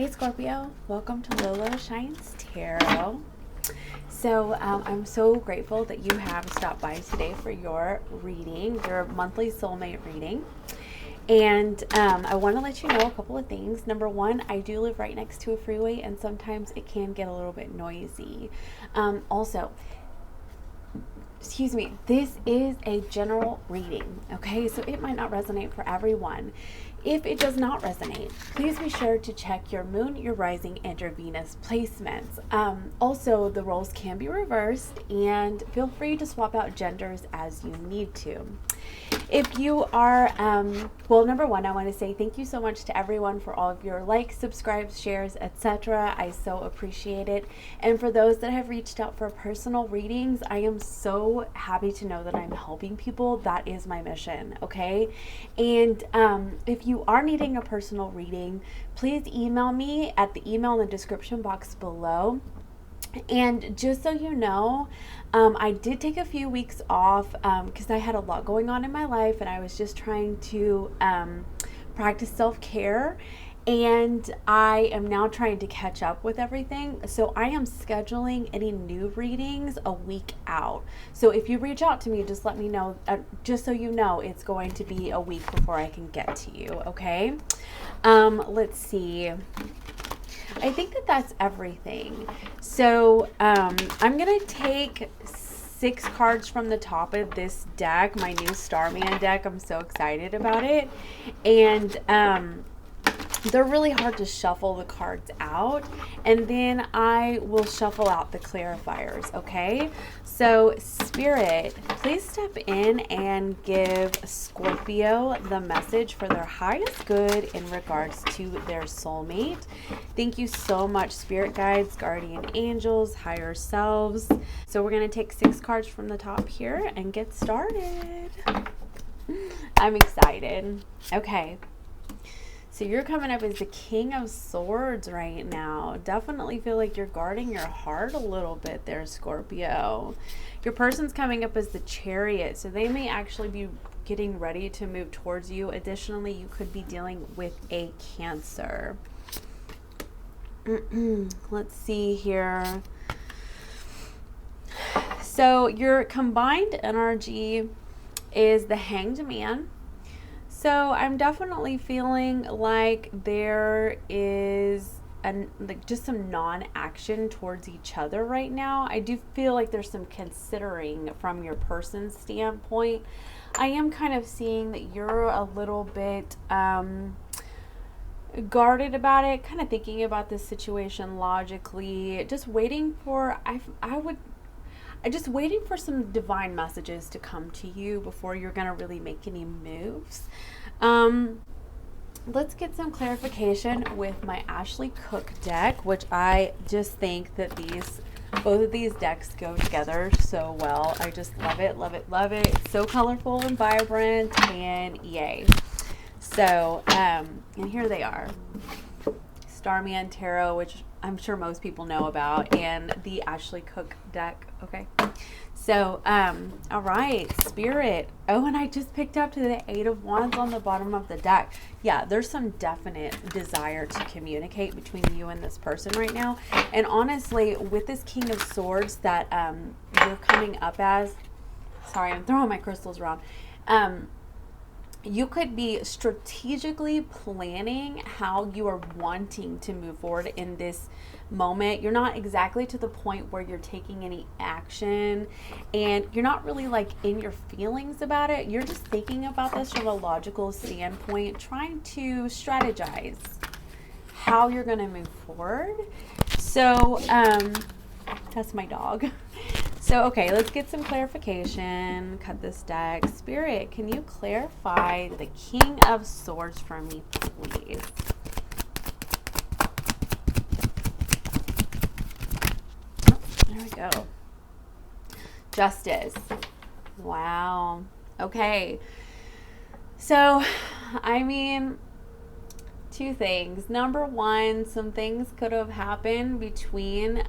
Hey Scorpio, welcome to Lolo Shines Tarot. So I'm so grateful that you have stopped by today for your reading, your monthly soulmate reading. And I want to let you know a couple of things. Number one, I do live right next to a freeway and sometimes it can get a little bit noisy. Also, excuse me, this is a general reading, okay? So it might not resonate for everyone. If it does not resonate, please be sure to check your moon, your rising, and your Venus placements. Also, the roles can be reversed, and feel free to swap out genders as you need to. If you are, well, number one, I want to say thank you so much to everyone for all of your likes, subscribes, shares, etc. I so appreciate it. And for those that have reached out for personal readings, I am so happy to know that I'm helping people. That is my mission, okay? And if you are needing a personal reading, please email me at the email in the description box below. And just so you know, I did take a few weeks off because I had a lot going on in my life and I was just trying to practice self-care, and I am now trying to catch up with everything. So I am scheduling any new readings a week out. So if you reach out to me, just let me know, just so you know, it's going to be a week before I can get to you, okay? Let's see. I think that that's everything. So I'm going to take 6 cards from the top of this deck, my new Starman deck. I'm so excited about it. And they're really hard to shuffle the cards out. And then I will shuffle out the clarifiers, okay? So Spirit, please step in and give Scorpio the message for their highest good in regards to their soulmate. Thank you so much, Spirit guides, guardian angels, higher selves. So we're going to take 6 cards from the top here and get started. I'm excited. Okay. So you're coming up as the King of Swords right now. Definitely feel like you're guarding your heart a little bit there, Scorpio. Your person's coming up as the Chariot, so they may actually be getting ready to move towards you. Additionally, you could be dealing with a Cancer. Let's see here. So your combined energy is the Hanged Man. So I'm definitely feeling like there is just some non-action towards each other right now. I do feel like there's some considering from your person's standpoint. I am kind of seeing that you're a little bit guarded about it, kind of thinking about this situation logically, just waiting for, just waiting for some divine messages to come to you before you're going to really make any moves. Let's get some clarification with my Ashley Cook deck, which I just think that both of these decks go together so well. I just love it, love it, love it. It's so colorful and vibrant, and yay. So, and here they are. Starman Tarot, which I'm sure most people know about, and the Ashley Cook deck. Okay. So, all right, Spirit. Oh, and I just picked up to the 8 of Wands on the bottom of the deck. Yeah, there's some definite desire to communicate between you and this person right now. And honestly, with this King of Swords that you're coming up as, sorry, I'm throwing my crystals around. You could be strategically planning how you are wanting to move forward in this moment. You're not exactly to the point where you're taking any action, and you're not really like in your feelings about it. You're just thinking about this from a logical standpoint, trying to strategize how you're going to move forward. So, that's my dog. So, okay, let's get some clarification. Cut this deck. Spirit, can you clarify the King of Swords for me, please? Oh, there we go. Justice. Wow. Okay. So, I mean, 2 things. Number one, some things could have happened between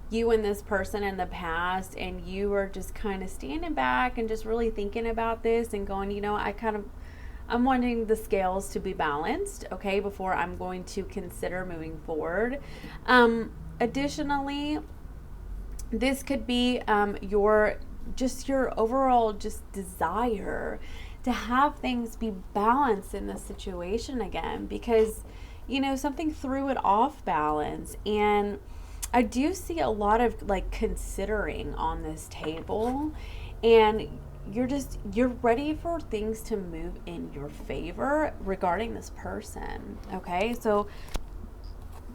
you and this person in the past, and you were just kind of standing back and just really thinking about this and going, you know, I'm wanting the scales to be balanced, okay, before I'm going to consider moving forward. Additionally, this could be your overall just desire to have things be balanced in the situation again, because something threw it off balance. And I do see a lot of like considering on this table, and you're ready for things to move in your favor regarding this person. Okay, so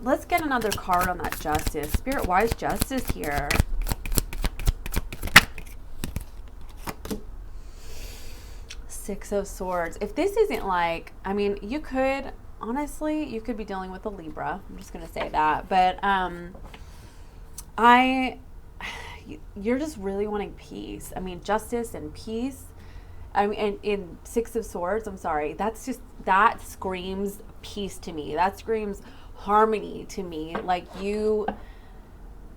let's get another card on that justice. Spirit, why is justice here? Six of Swords. If this isn't like, I mean, honestly, you could be dealing with a Libra. I'm just going to say that. But you're just really wanting peace. I mean, justice and peace. I mean, and in Six of Swords, I'm sorry, that screams peace to me. That screams harmony to me. Like you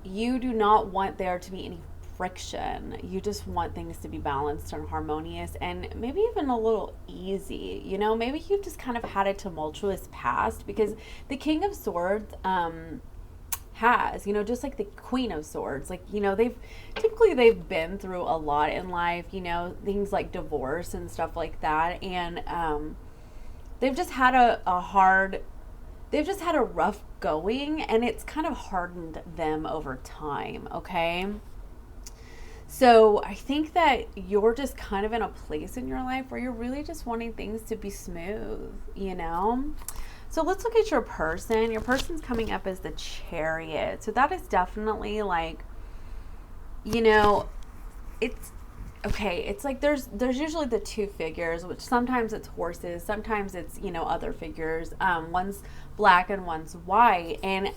do not want there to be any friction. You just want things to be balanced and harmonious, and maybe even a little easy. Maybe you've just kind of had a tumultuous past, because the King of Swords has, just like the Queen of Swords, like, they've been through a lot in life, things like divorce and stuff like that. And they've just had a rough going, and it's kind of hardened them over time. Okay. So I think that you're just kind of in a place in your life where you're really just wanting things to be smooth, So let's look at your person. Your person's coming up as the Chariot. So that is definitely like, it's okay. It's like there's usually the two figures, which sometimes it's horses, sometimes it's, other figures. One's black and one's white. And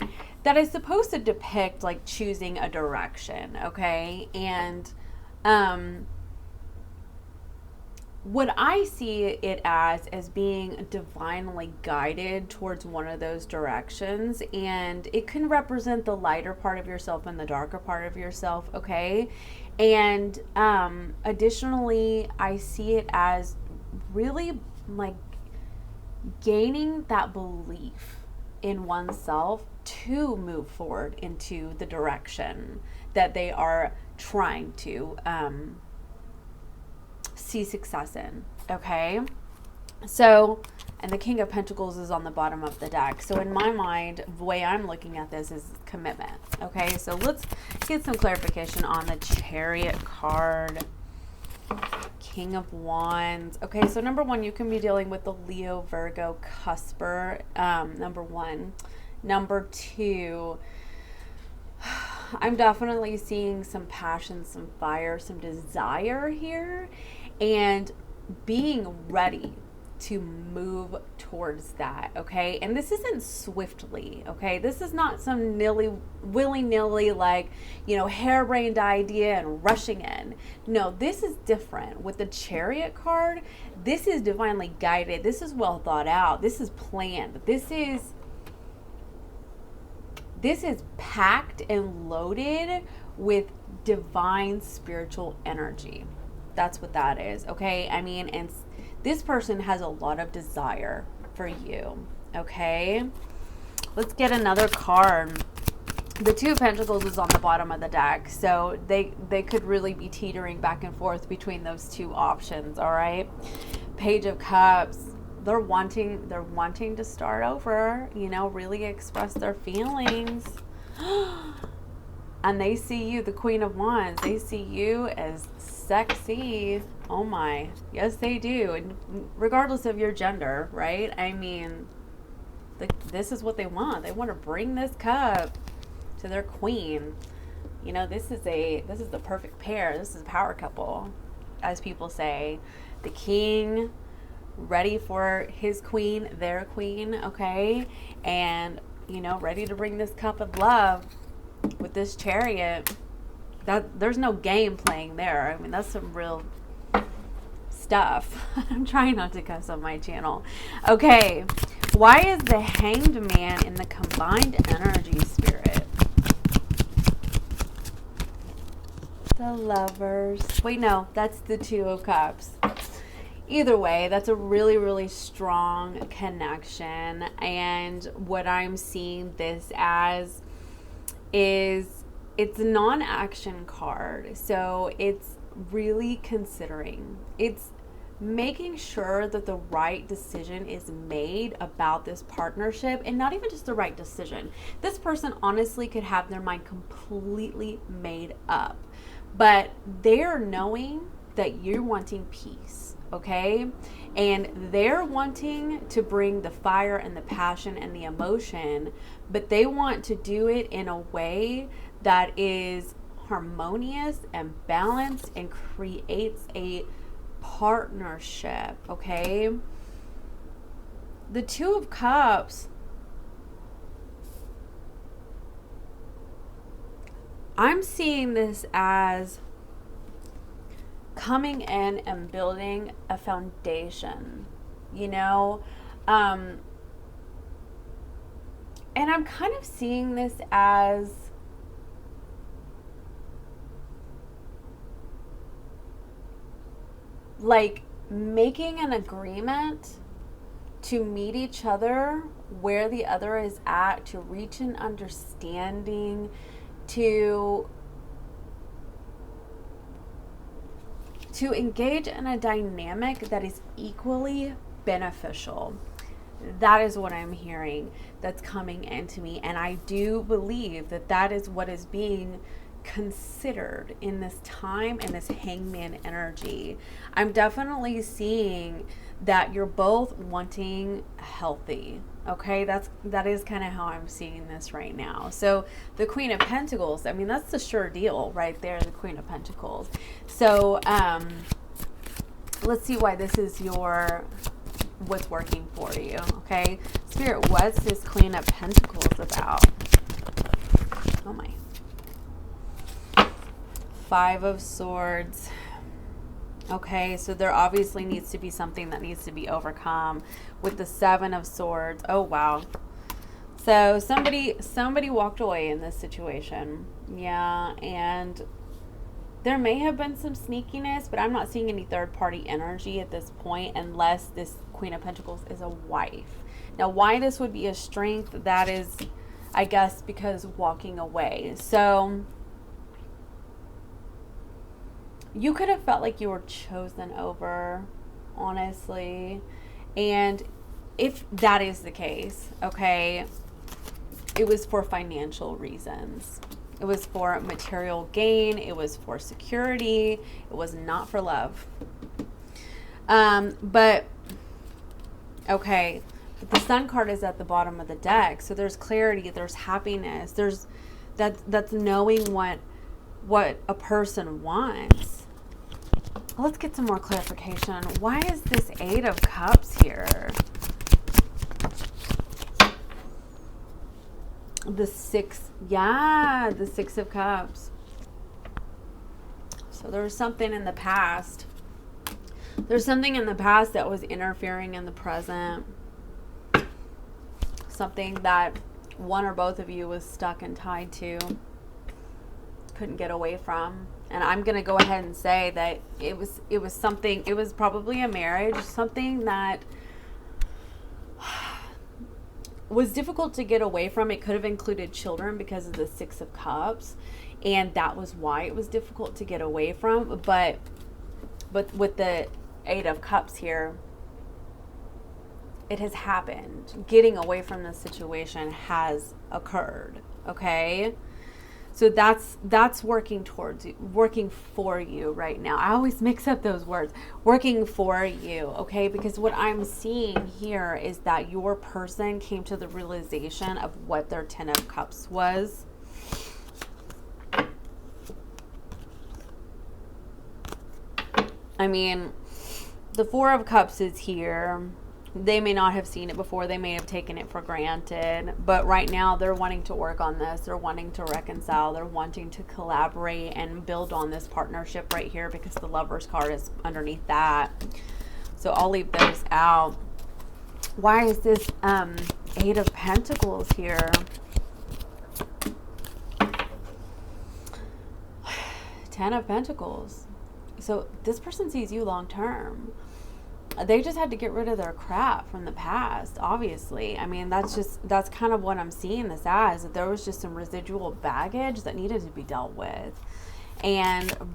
that is supposed to depict like choosing a direction. Okay. And, what I see it as being divinely guided towards one of those directions, and it can represent the lighter part of yourself and the darker part of yourself, okay? And additionally, I see it as really like gaining that belief in oneself to move forward into the direction that they are trying to see success in. Okay, so, and the King of Pentacles is on the bottom of the deck. So in my mind, the way I'm looking at this is commitment. Okay, so let's get some clarification on the Chariot card. King of Wands. Okay, so number one, you can be dealing with the Leo, Virgo, cusper. Number one. Number two, I'm definitely seeing some passion, some fire, some desire here, and being ready to move towards that, okay? And this isn't swiftly, okay? This is not some willy-nilly, like, harebrained idea and rushing in. No, this is different. With the Chariot card, this is divinely guided. This is well thought out. This is planned. This is packed and loaded with divine spiritual energy. That's what that is, okay? I mean, and this person has a lot of desire for you, okay? Let's get another card. The Two of Pentacles is on the bottom of the deck, so they could really be teetering back and forth between those two options, all right? Page of Cups. They're wanting to start over, really express their feelings. And they see you, the Queen of Wands, they see you as sexy. Oh my, yes they do. And regardless of your gender, right? I mean, this is what they want. They want to bring this cup to their queen. This is the perfect pair. This is a power couple, as people say. The king ready for his queen, their queen, okay? And, ready to bring this cup of love with this Chariot. That there's no game playing there. I mean, that's some real stuff. I'm trying not to cuss on my channel. Okay, why is the Hanged Man in the combined energy, Spirit? The Lovers. Wait, no, that's the Two of Cups. Either way, that's a really, really strong connection. And what I'm seeing this as is it's a non-action card. So it's really considering. It's making sure that the right decision is made about this partnership, and not even just the right decision. This person honestly could have their mind completely made up, but they're knowing that you're wanting peace. Okay, and they're wanting to bring the fire and the passion and the emotion, but they want to do it in a way that is harmonious and balanced and creates a partnership. Okay, the Two of Cups, I'm seeing this as coming in and building a foundation, you know, and I'm kind of seeing this as like making an agreement to meet each other where the other is at, to reach an understanding, to engage in a dynamic that is equally beneficial. That is what I'm hearing that's coming into me. And I do believe that that is what is being considered in this time and this hangman energy. I'm definitely seeing that you're both wanting healthy. Okay, that is kind of how I'm seeing this right now. So the Queen of Pentacles, I mean, that's the sure deal right there, the Queen of Pentacles. So let's see why this is what's working for you. Okay, Spirit, what's this Queen of Pentacles about? Oh my. Five of Swords. Okay, so there obviously needs to be something that needs to be overcome with the Seven of Swords. Oh, wow. So somebody walked away in this situation. Yeah, and there may have been some sneakiness, but I'm not seeing any third-party energy at this point unless this Queen of Pentacles is a wife. Now, why this would be a strength, that is, I guess, because walking away. So you could have felt like you were chosen over, honestly. And if that is the case, okay, it was for financial reasons. It was for material gain. It was for security. It was not for love. But, okay, but the Sun card is at the bottom of the deck. So there's clarity. There's happiness. That's knowing what a person wants. Let's get some more clarification. Why is this Eight of Cups here? The Six of Cups. So there's something in the past. There's something in the past that was interfering in the present. Something that one or both of you was stuck and tied to. Couldn't get away from. And I'm going to go ahead and say that it was something, it was probably a marriage, something that was difficult to get away from. It could have included children because of the Six of Cups, and that was why it was difficult to get away from. But with the Eight of Cups here, it has happened. Getting away from this situation has occurred, okay? So that's working for you right now. I always mix up those words. Working for you, okay? Because what I'm seeing here is that your person came to the realization of what their Ten of Cups was. I mean, the Four of Cups is here. They may not have seen it before. They may have taken it for granted. But right now, they're wanting to work on this. They're wanting to reconcile. They're wanting to collaborate and build on this partnership right here because the Lover's card is underneath that. So I'll leave those out. Why is this Eight of Pentacles here? Ten of Pentacles. So this person sees you long term. they just had to get rid of their crap from the past, obviously. I mean, that's kind of what I'm seeing this as, that there was just some residual baggage that needed to be dealt with.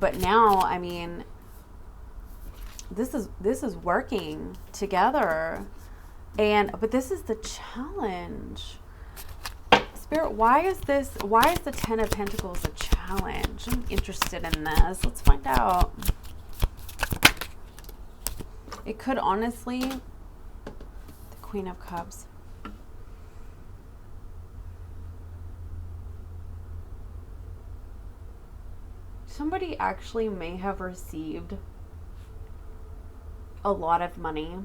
But now, I mean, this is working together. But this is the challenge. Spirit, why is the Ten of Pentacles a challenge? I'm interested in this. Let's find out. It could honestly, the Queen of Cups. Somebody actually may have received a lot of money.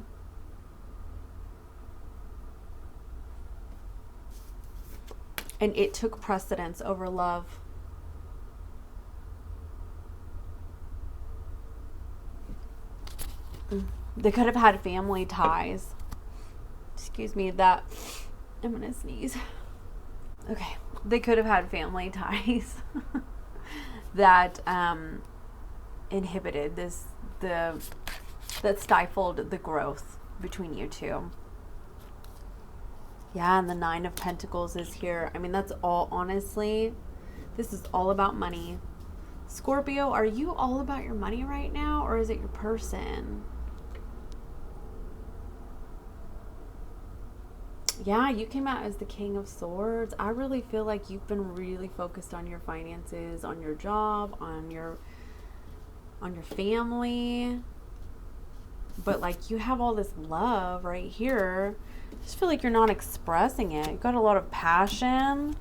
And it took precedence over love. They could have had family ties. Excuse me, I'm gonna sneeze. Okay. They could have had family ties that inhibited that stifled the growth between you two. Yeah, and the Nine of Pentacles is here. I mean, that's all, honestly, this is all about money. Scorpio, are you all about your money right now, or is it your person? Yeah, you came out as the King of Swords. I really feel like you've been really focused on your finances, on your job, on your family. But like, you have all this love right here. I just feel like you're not expressing it. You've got a lot of passion.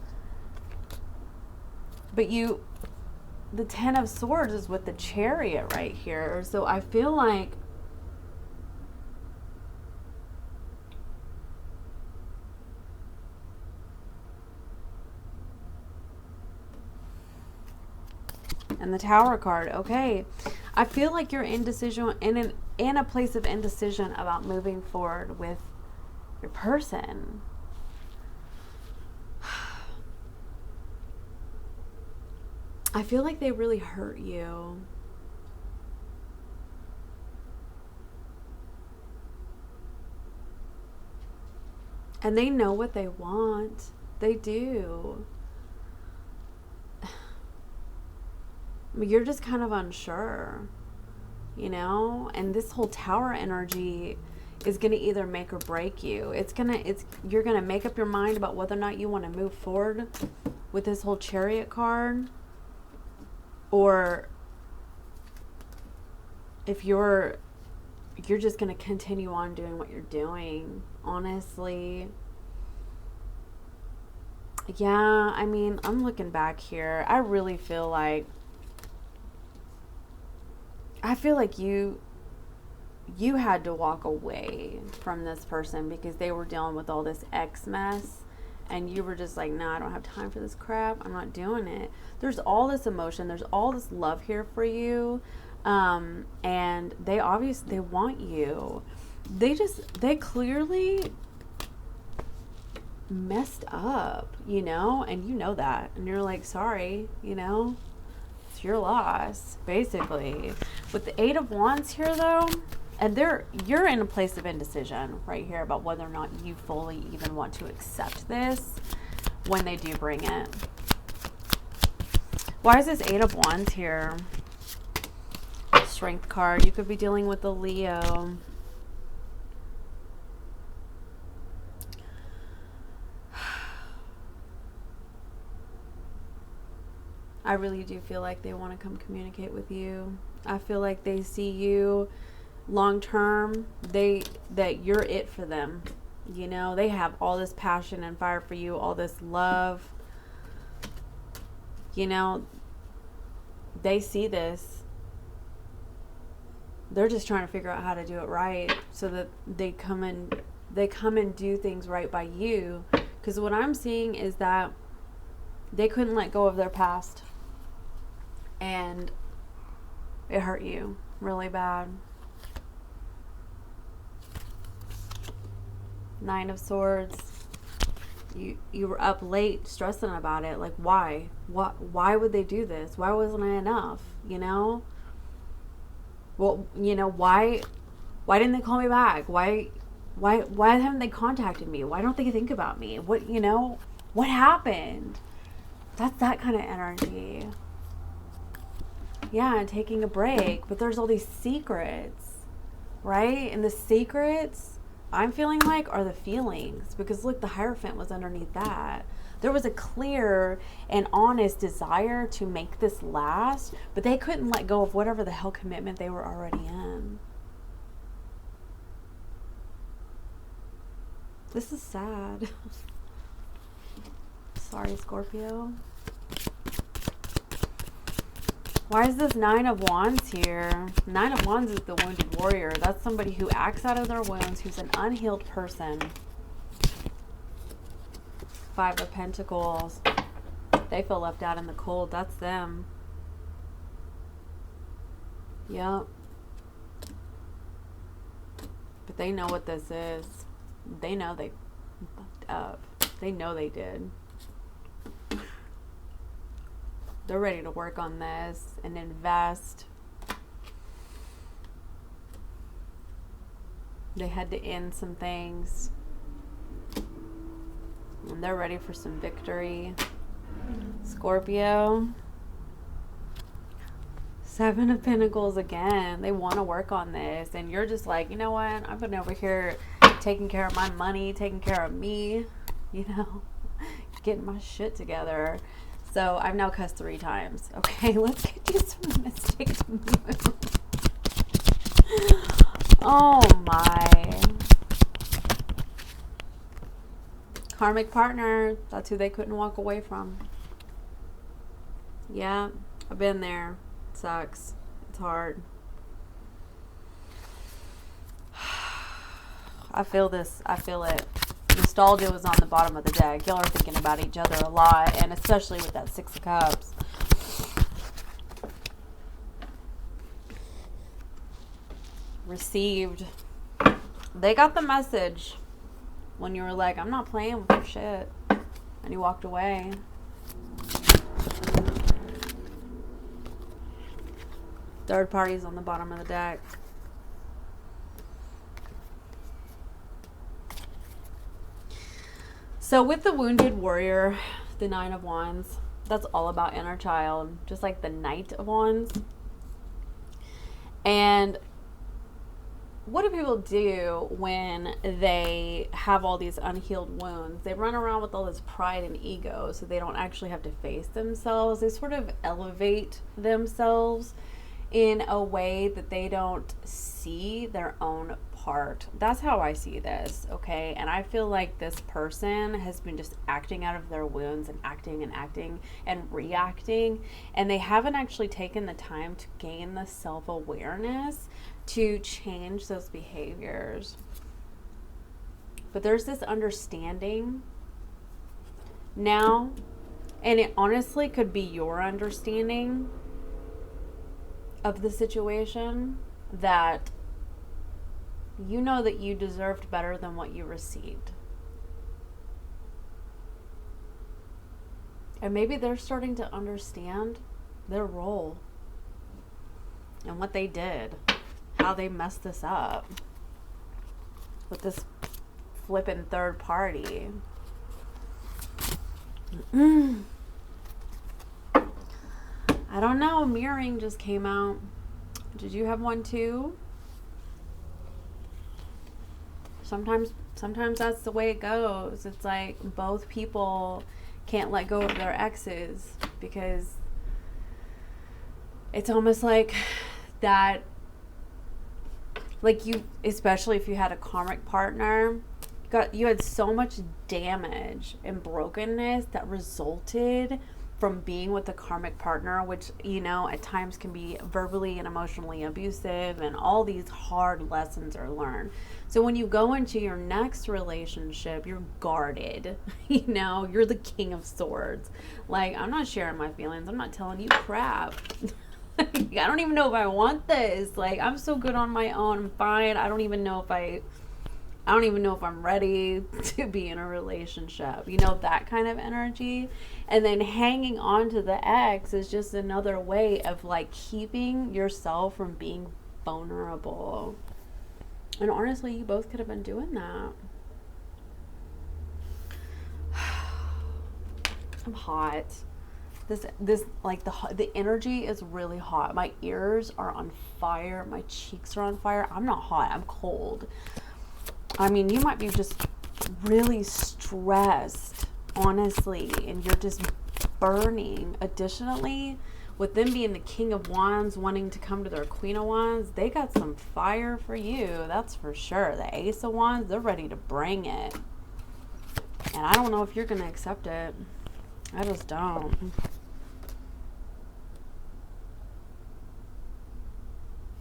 But the Ten of Swords is with the Chariot right here. So I feel like and the Tower card. Okay. I feel like you're indecision in a place of indecision about moving forward with your person. I feel like they really hurt you. And they know what they want. They do. But you're just kind of unsure, you know? And this whole Tower energy is going to either make or break you. You're going to make up your mind about whether or not you want to move forward with this whole Chariot card, or if you're just going to continue on doing what you're doing, honestly. Yeah, I mean, I'm looking back here. I really feel like you had to walk away from this person because they were dealing with all this ex mess, and you were just like, no, I don't have time for this crap. I'm not doing it. There's all this emotion. There's all this love here for you. And they want you. They clearly messed up, you know, and you know that. And you're like, sorry, you know. It's your loss, basically. With the Eight of Wands here, though, and you're in a place of indecision right here about whether or not you fully even want to accept this when they do bring it. Why is this Eight of Wands here? Strength card. You could be dealing with a Leo. I really do feel like they want to come communicate with you. I feel like they see you long term. That you're it for them. You know, they have all this passion and fire for you, all this love. You know, they see this. They're just trying to figure out how to do it right so that they come and do things right by you. Because what I'm seeing is that they couldn't let go of their past. And it hurt you really bad. Nine of Swords. You were up late stressing about it. Like, why? Why would they do this? Why wasn't I enough? You know? Well, you know, why Why didn't they call me back? Why haven't they contacted me? Why don't they think about me? What, you know, what happened? That's that kind of energy. Yeah, and taking a break. But there's all these secrets, right? And the secrets, I'm feeling like, are the feelings. Because look, the Hierophant was underneath that. There was a clear and honest desire to make this last, but they couldn't let go of whatever the hell commitment they were already in. This is sad. Sorry, Scorpio. Why is this 9 of Wands here? 9 of Wands is the wounded warrior. That's somebody who acts out of their wounds, who's an unhealed person. 5 of Pentacles. They feel left out in the cold. That's them. Yep. But they know what this is. They know they fucked up. They know they did. They're ready to work on this and invest. They had to end some things. And they're ready for some victory. Scorpio. 7 of Pentacles again. They want to work on this. And you're just like, you know what? I've been over here taking care of my money, taking care of me, you know, getting my shit together. So I've now cussed 3 times. Okay, let's get you some mystic moves. Oh my. Karmic partner. That's who they couldn't walk away from. Yeah, I've been there. It sucks. It's hard. I feel this. I feel it. Nostalgia was on the bottom of the deck. Y'all are thinking about each other a lot, and especially with that 6 of Cups. Received. They got the message when you were like, I'm not playing with your shit. And you walked away. Third party's on the bottom of the deck. So with the wounded warrior, the 9 of Wands, that's all about inner child, just like the Knight of Wands. And what do people do when they have all these unhealed wounds? They run around with all this pride and ego, so they don't actually have to face themselves. They sort of elevate themselves in a way that they don't see their own part. That's how I see this, okay? And I feel like this person has been just acting out of their wounds and acting and reacting, and they haven't actually taken the time to gain the self-awareness to change those behaviors. But there's this understanding now, and it honestly could be your understanding of the situation, that you know that you deserved better than what you received. And maybe they're starting to understand their role and what they did, how they messed this up with this flippin' third party. I don't know. Mirroring just came out. Did you have one too? Sometimes that's the way it goes. It's like both people can't let go of their exes, because it's almost like that, like you, especially if you had a karmic partner, you had so much damage and brokenness that resulted from being with a karmic partner, which, you know, at times can be verbally and emotionally abusive, and all these hard lessons are learned. So when you go into your next relationship, you're guarded. You know, you're the King of Swords. Like, I'm not sharing my feelings. I'm not telling you crap. I don't even know if I want this. Like, I'm so good on my own. I'm fine. I don't even know if I'm ready to be in a relationship. You know, that kind of energy. And then hanging on to the ex is just another way of like keeping yourself from being vulnerable. And honestly, you both could have been doing that. I'm hot. This like the energy is really hot. My ears are on fire. My cheeks are on fire. I'm not hot. I'm cold. I mean, you might be just really stressed, honestly, and you're just burning. Additionally, with them being the King of Wands wanting to come to their Queen of Wands, they got some fire for you. That's for sure. The Ace of Wands, they're ready to bring it. And I don't know if you're going to accept it. I just don't.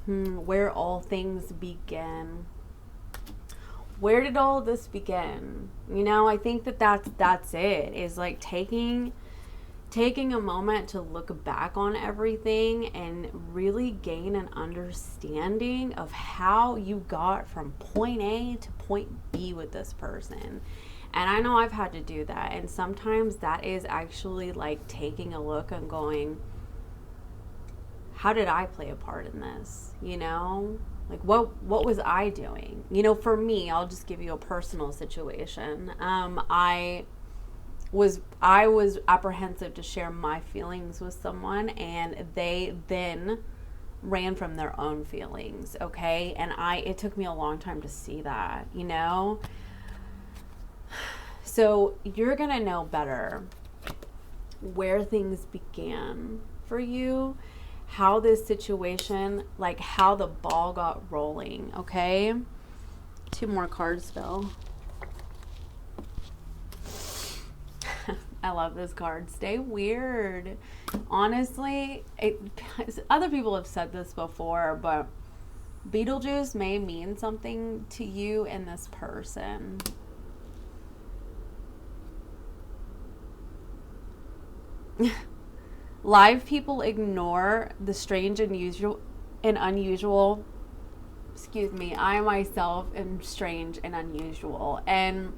Where all things begin. Where did all this begin? You know, I think that's it. Is like taking a moment to look back on everything and really gain an understanding of how you got from point A to point B with this person. And I know I've had to do that. And sometimes that is actually like taking a look and going, how did I play a part in this? You know, like what was I doing? You know, for me, I'll just give you a personal situation. I was apprehensive to share my feelings with someone, and they then ran from their own feelings. Okay. And it took me a long time to see that, you know? So you're going to know better where things began for you, how this situation, like how the ball got rolling. Okay. 2 more cards still. I love this card. Stay weird. Honestly, other people have said this before, but Beetlejuice may mean something to you and this person. Live people ignore the strange and unusual. Excuse me, I myself am strange and unusual. And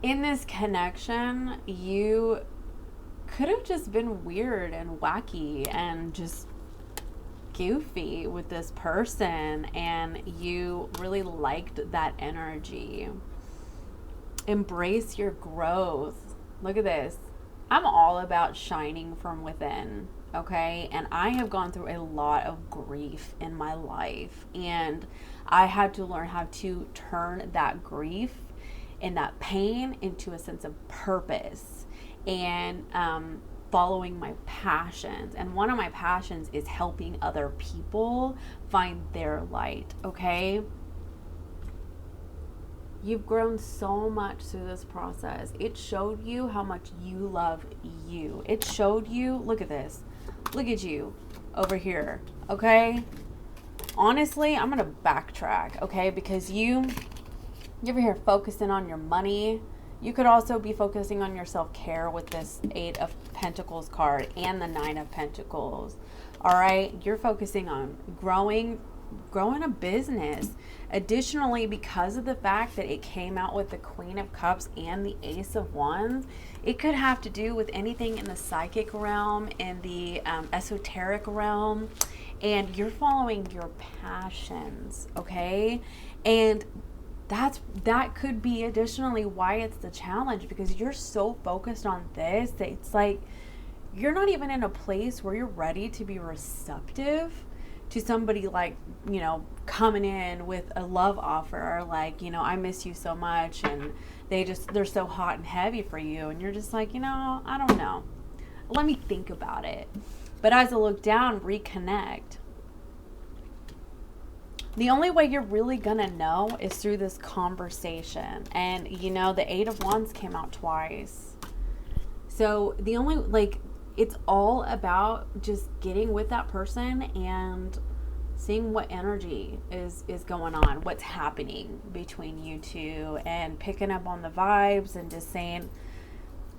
in this connection, you could have just been weird and wacky and just goofy with this person, and you really liked that energy. Embrace your growth. Look at this. I'm all about shining from within, okay? And I have gone through a lot of grief in my life, and I had to learn how to turn that grief and that pain into a sense of purpose and following my passions. And one of my passions is helping other people find their light, okay? You've grown so much through this process. It showed you how much you love you. It showed you, look at this. Look at you over here, okay? Honestly, I'm going to backtrack, okay? Because you're over here focusing on your money. You could also be focusing on your self-care with this 8 of Pentacles card and the 9 of Pentacles. All right? You're focusing on growing a business. Additionally, because of the fact that it came out with the Queen of Cups and the Ace of Wands, it could have to do with anything in the psychic realm, in the esoteric realm, and you're following your passions, okay? And that could be additionally why it's the challenge, because you're so focused on this that it's like you're not even in a place where you're ready to be receptive to somebody, like, you know, coming in with a love offer, like, you know, I miss you so much, and they're so hot and heavy for you, and you're just like, you know, I don't know, let me think about it. But as I look down, reconnect. The only way you're really gonna know is through this conversation. And you know, the 8 of Wands came out twice. So the only, like, it's all about just getting with that person and seeing what energy is going on, what's happening between you two, and picking up on the vibes and just saying,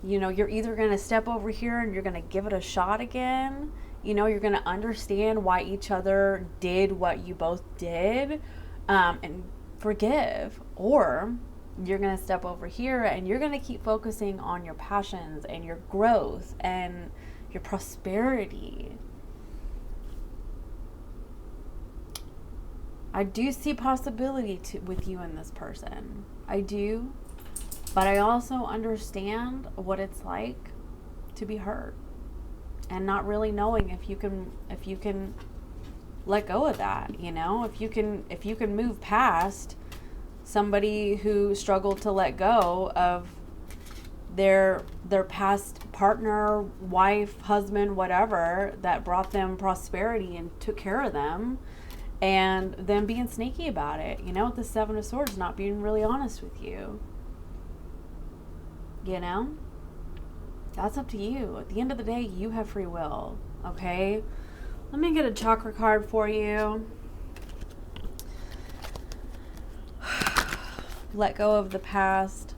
you know, you're either going to step over here and you're going to give it a shot again. You know, you're going to understand why each other did what you both did, and forgive. Or you're going to step over here and you're going to keep focusing on your passions and your growth and your prosperity. I do see possibility with you and this person. I do. But I also understand what it's like to be hurt and not really knowing if you can let go of that, you know? If you can move past somebody who struggled to let go of their past partner, wife, husband, whatever, that brought them prosperity and took care of them, and them being sneaky about it, you know, with the Seven of Swords, not being really honest with you. You know? That's up to you. At the end of the day, you have free will, okay? Let me get a chakra card for you. Let go of the past.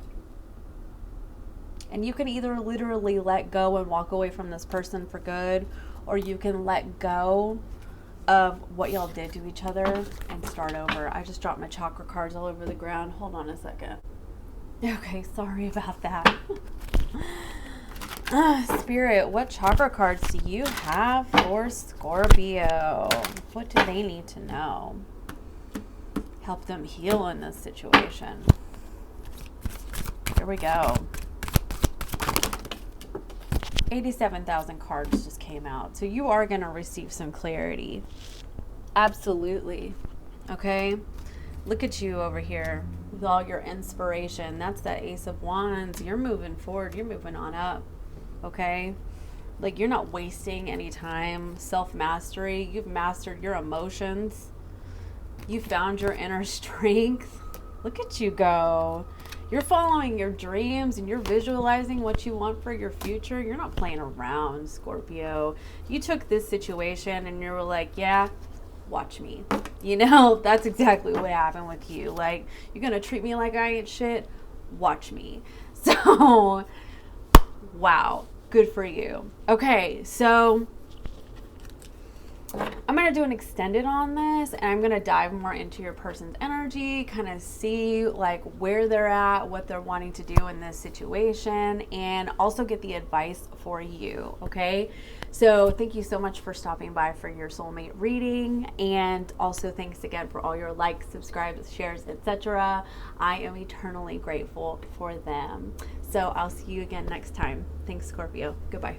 And you can either literally let go and walk away from this person for good, or you can let go of what y'all did to each other and start over. I just dropped my chakra cards all over the ground. Hold on a second. Okay, sorry about that. Spirit, what chakra cards do you have for Scorpio? What do they need to know? Help them heal in this situation. Here we go. 87,000 cards just came out. So you are going to receive some clarity. Absolutely. Okay? Look at you over here with all your inspiration. That's that Ace of Wands. You're moving forward. You're moving on up. Okay? Like, you're not wasting any time. Self-mastery. You've mastered your emotions. You found your inner strength. Look at you go. You're following your dreams and you're visualizing what you want for your future. You're not playing around, Scorpio. You took this situation and you were like, yeah, watch me. You know, that's exactly what happened with you. Like, you're going to treat me like I ain't shit? Watch me. So, wow. Good for you. Okay, so I'm going to do an extended on this, and I'm going to dive more into your person's energy, kind of see like where they're at, what they're wanting to do in this situation, and also get the advice for you. Okay. So thank you so much for stopping by for your soulmate reading. And also thanks again for all your likes, subscribes, shares, etc. I am eternally grateful for them. So I'll see you again next time. Thanks, Scorpio. Goodbye.